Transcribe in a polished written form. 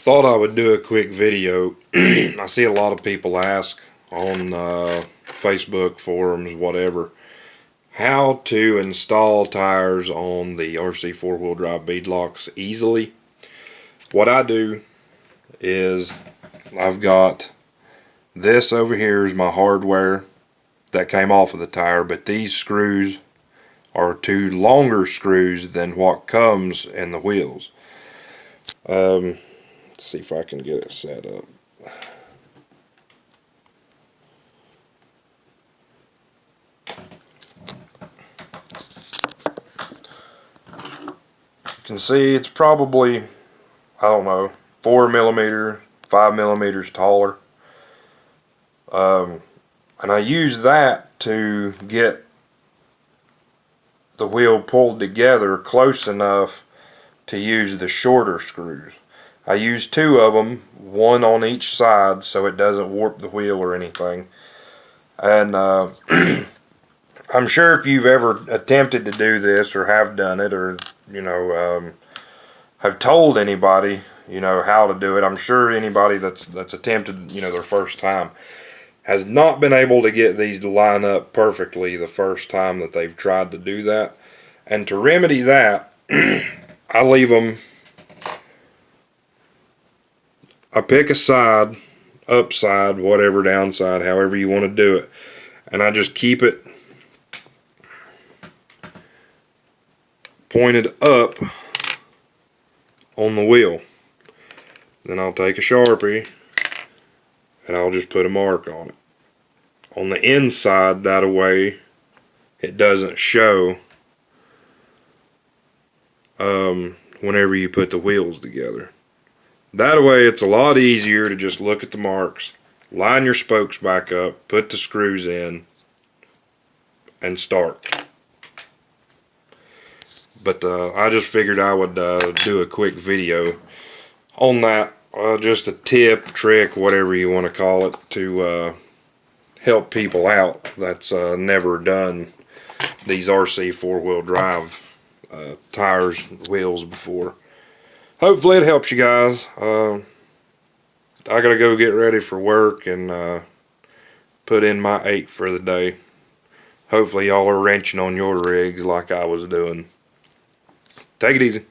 Thought I would do a quick video. I see a lot of people ask on Facebook forums, whatever, how to install tires on the RC four-wheel drive beadlocks easily. What I do is I've got this over here is my hardware that came off of the tire, but these screws are two longer screws than what comes in the wheels. Let's see if I can get it set up. You can see it's probably, I don't know, 4 millimeter, 5 millimeters taller. And I use that to get the wheel pulled together close enough to use the shorter screws. I use two of them, one on each side, so it doesn't warp the wheel or anything. And I'm sure if you've ever attempted to do this or have done it, or have told anybody how to do it, I'm sure anybody that's attempted their first time has not been able to get these to line up perfectly the first time that they've tried to do that. And to remedy that, I leave them, I pick a side, upside, whatever, downside, however you want to do it, and I just keep it pointed up on the wheel. Then I'll take a Sharpie and I'll just put a mark on it. On the inside, that way it doesn't show whenever you put the wheels together. That way it's a lot easier to just look at the marks, line your spokes back up, put the screws in, and start. But I just figured I would do a quick video on that, just a tip, trick, whatever you want to call it, to help people out that's never done these RC four-wheel drive tires, wheels before. Hopefully it helps you guys. I gotta go get ready for work and put in my 8 for the day. Hopefully y'all are wrenching on your rigs like I was doing. Take it easy.